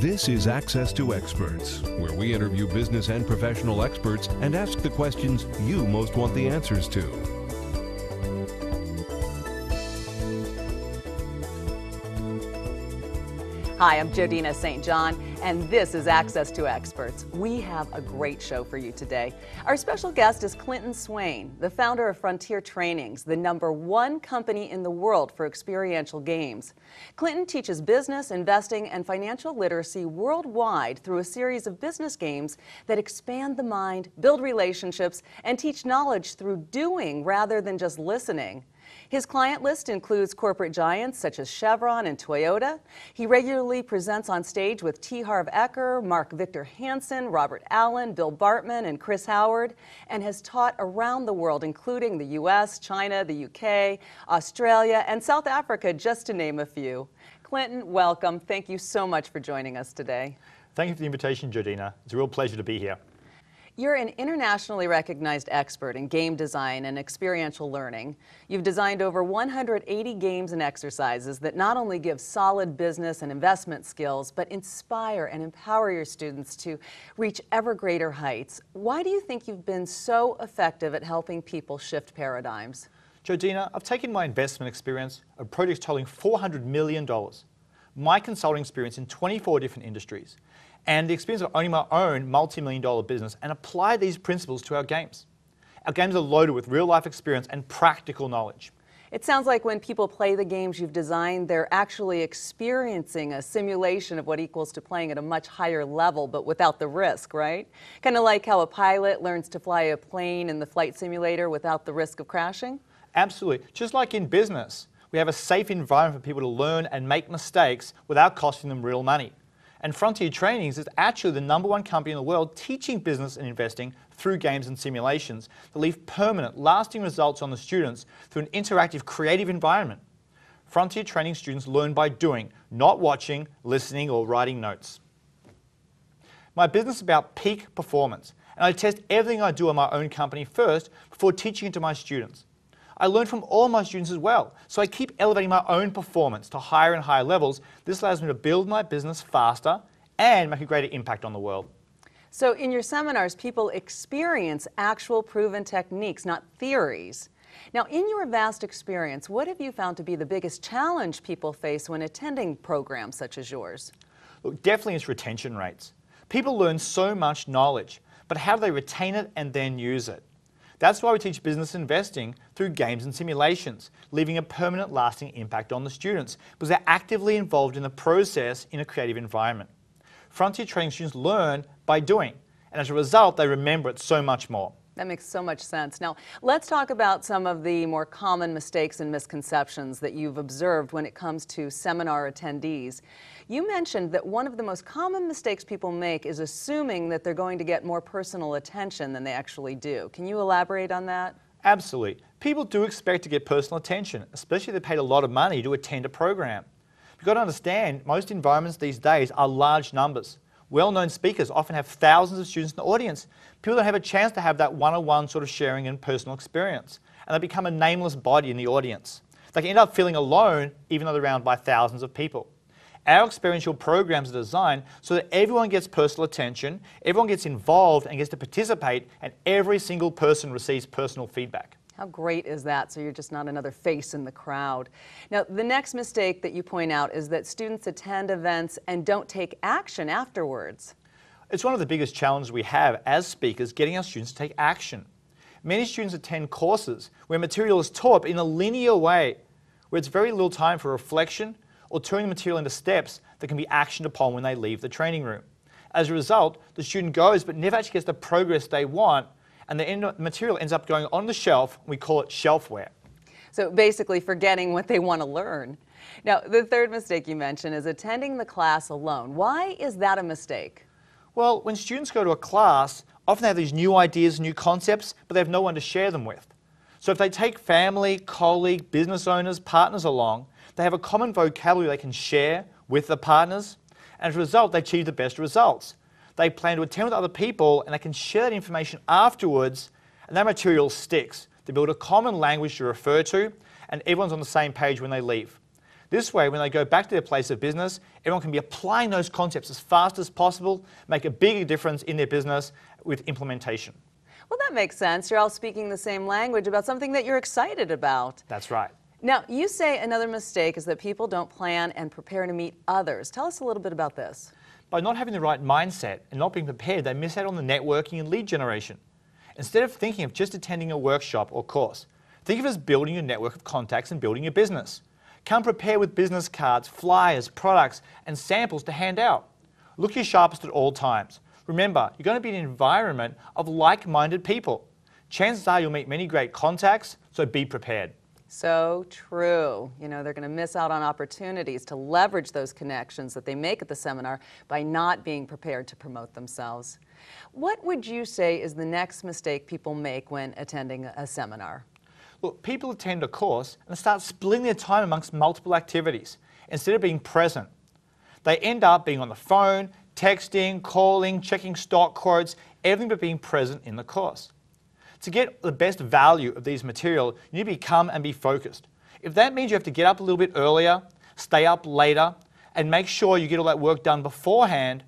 This is Access to Experts, where we interview business and professional experts and ask the questions you most want the answers to. Hi, I'm Jodina St. John, and this is Access to Experts. We have a great show for you today. Our special guest is Clinton Swaine, the founder of Frontier Trainings, the #1 company in the world for experiential games. Clinton teaches business, investing, and financial literacy worldwide through a series of business games that expand the mind, build relationships, and teach knowledge through doing rather than just listening. His client list includes corporate giants such as Chevron and Toyota. He regularly presents on stage with T. Harv Eker, Mark Victor Hansen, Robert Allen, Bill Bartman, and Chris Howard, and has taught around the world, including the U.S., China, the U.K., Australia, and South Africa, just to name a few. Clinton, welcome. Thank you so much for joining us today. Thank you for the invitation, Jodina. It's a real pleasure to be here. You're an internationally recognized expert in game design and experiential learning. You've designed over 180 games and exercises that not only give solid business and investment skills, but inspire and empower your students to reach ever greater heights. Why do you think you've been so effective at helping people shift paradigms? Jodina, I've taken my investment experience of projects totaling $400 million, my consulting experience in 24 different industries, and the experience of owning my own multi-million-dollar business, and apply these principles to our games. Our games are loaded with real-life experience and practical knowledge. It sounds like when people play the games you've designed, they're actually experiencing a simulation of what equals to playing at a much higher level, but without the risk, right? Kind of like how a pilot learns to fly a plane in the flight simulator without the risk of crashing? Absolutely. Just like in business, we have a safe environment for people to learn and make mistakes without costing them real money. And Frontier Trainings is actually the #1 company in the world teaching business and investing through games and simulations that leave permanent, lasting results on the students through an interactive, creative environment. Frontier Training students learn by doing, not watching, listening, or writing notes. My business is about peak performance, and I test everything I do in my own company first before teaching it to my students. I learn from all my students as well, so I keep elevating my own performance to higher and higher levels. This allows me to build my business faster and make a greater impact on the world. So in your seminars, people experience actual proven techniques, not theories. Now, in your vast experience, what have you found to be the biggest challenge people face when attending programs such as yours? Look, definitely it's retention rates. People learn so much knowledge, but how do they retain it and then use it? That's why we teach business investing through games and simulations, leaving a permanent, lasting impact on the students, because they're actively involved in the process in a creative environment. Frontier Training students learn by doing, and as a result, they remember it so much more. That makes so much sense. Now, let's talk about some of the more common mistakes and misconceptions that you've observed when it comes to seminar attendees. You mentioned that one of the most common mistakes people make is assuming that they're going to get more personal attention than they actually do. Can you elaborate on that? Absolutely. People do expect to get personal attention, especially if they paid a lot of money to attend a program. You've got to understand, most environments these days are large numbers. Well-known speakers often have thousands of students in the audience. People don't have a chance to have that one-on-one sort of sharing and personal experience, and they become a nameless body in the audience. They can end up feeling alone, even though they're surrounded by thousands of people. Our experiential programs are designed so that everyone gets personal attention, everyone gets involved and gets to participate, and every single person receives personal feedback. How great is that? So you're just not another face in the crowd. Now, the next mistake that you point out is that students attend events and don't take action afterwards. It's one of the biggest challenges we have as speakers, getting our students to take action. Many students attend courses where material is taught in a linear way, where it's very little time for reflection or turning the material into steps that can be actioned upon when they leave the training room. As a result, the student goes but never actually gets the progress they want, and the material ends up going on the shelf. We call it shelfware. So basically forgetting what they want to learn. Now, the third mistake you mentioned is attending the class alone. Why is that a mistake? Well, when students go to a class, often they have these new ideas, new concepts, but they have no one to share them with. So if they take family, colleague, business owners, partners along, they have a common vocabulary they can share with the partners, and as a result, they achieve the best results. They plan to attend with other people, and they can share that information afterwards, and that material sticks. They build a common language to refer to, and everyone's on the same page when they leave. This way, when they go back to their place of business, everyone can be applying those concepts as fast as possible, make a bigger difference in their business with implementation. Well, that makes sense. You're all speaking the same language about something that you're excited about. That's right. Now, you say another mistake is that people don't plan and prepare to meet others. Tell us a little bit about this. By not having the right mindset and not being prepared, they miss out on the networking and lead generation. Instead of thinking of just attending a workshop or course, think of it as building your network of contacts and building your business. Come prepared with business cards, flyers, products, and samples to hand out. Look your sharpest at all times. Remember, you're going to be in an environment of like-minded people. Chances are you'll meet many great contacts, so be prepared. So true. You know, they're going to miss out on opportunities to leverage those connections that they make at the seminar by not being prepared to promote themselves. What would you say is the next mistake people make when attending a seminar? Look, people attend a course and start splitting their time amongst multiple activities instead of being present. They end up being on the phone, texting, calling, checking stock quotes, everything but being present in the course. To get the best value of these material, you need to become and be focused. If that means you have to get up a little bit earlier, stay up later, and make sure you get all that work done beforehand,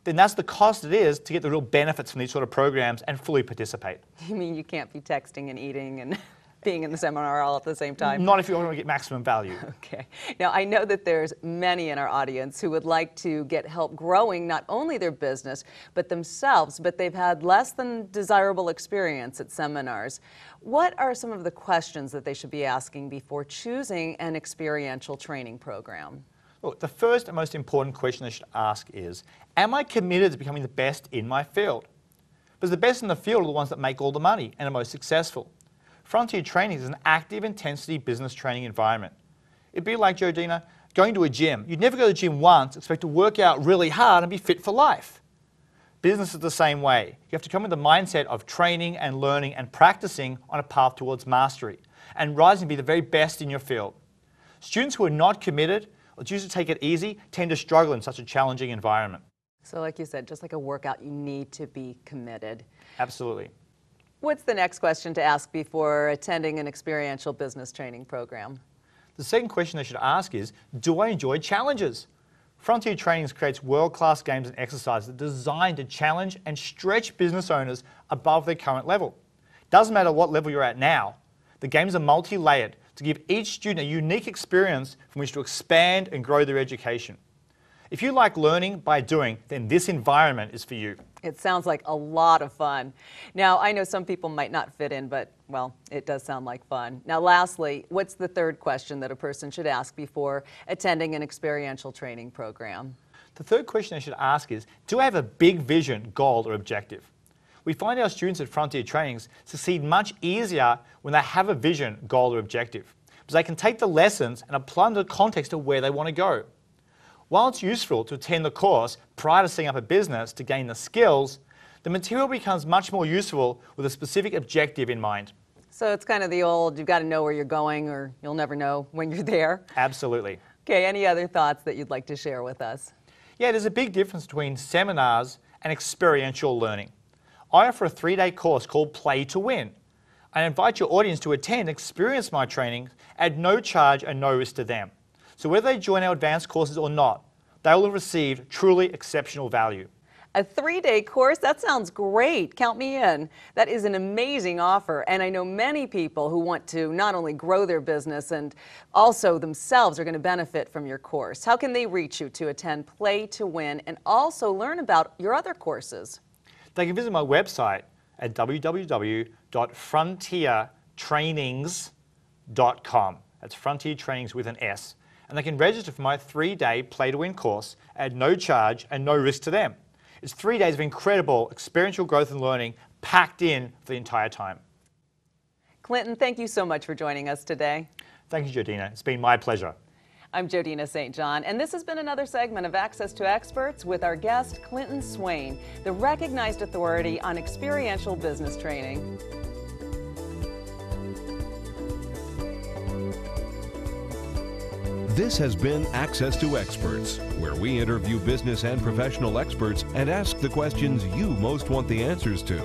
then that's the cost it is to get the real benefits from these sort of programs and fully participate. You mean you can't be texting and eating and being in the seminar all at the same time? Not if you want to get maximum value. Okay. Now, I know that there's many in our audience who would like to get help growing not only their business, but themselves, but they've had less than desirable experience at seminars. What are some of the questions that they should be asking before choosing an experiential training program? Look, the first and most important question they should ask is, am I committed to becoming the best in my field? Because the best in the field are the ones that make all the money and are most successful. Frontier Training is an active intensity business training environment. It'd be like, Jodina, going to a gym. You'd never go to the gym once, expect to work out really hard and be fit for life. Business is the same way. You have to come with the mindset of training and learning and practicing on a path towards mastery and rising to be the very best in your field. Students who are not committed or choose to take it easy tend to struggle in such a challenging environment. So like you said, just like a workout, you need to be committed. Absolutely. What's the next question to ask before attending an experiential business training program? The second question they should ask is, do I enjoy challenges? Frontier Trainings creates world-class games and exercises that are designed to challenge and stretch business owners above their current level. Doesn't matter what level you're at now, the games are multi-layered to give each student a unique experience from which to expand and grow their education. If you like learning by doing, then this environment is for you. It sounds like a lot of fun. Now, I know some people might not fit in, but, well, it does sound like fun. Now, lastly, what's the third question that a person should ask before attending an experiential training program? The third question they should ask is, do I have a big vision, goal, or objective? We find our students at Frontier Trainings succeed much easier when they have a vision, goal, or objective, because they can take the lessons and apply them to the context of where they want to go. While it's useful to attend the course prior to setting up a business to gain the skills, the material becomes much more useful with a specific objective in mind. So it's kind of the old, you've got to know where you're going or you'll never know when you're there. Absolutely. Okay, any other thoughts that you'd like to share with us? Yeah, there's a big difference between seminars and experiential learning. I offer a 3-day course called Play to Win. I invite your audience to attend and experience my training at no charge and no risk to them. So whether they join our advanced courses or not, they will have received truly exceptional value. A 3-day course? That sounds great. Count me in. That is an amazing offer. And I know many people who want to not only grow their business and also themselves are going to benefit from your course. How can they reach you to attend Play to Win and also learn about your other courses? They can visit my website at www.frontiertrainings.com. That's Frontier Trainings with an S. And they can register for my 3-day Play to Win course at no charge and no risk to them. It's 3 days of incredible experiential growth and learning packed in for the entire time. Clinton, thank you so much for joining us today. Thank you, Jodina. It's been my pleasure. I'm Jodina St. John, and this has been another segment of Access to Experts with our guest, Clinton Swaine, the recognized authority on experiential business training. This has been Access to Experts, where we interview business and professional experts and ask the questions you most want the answers to.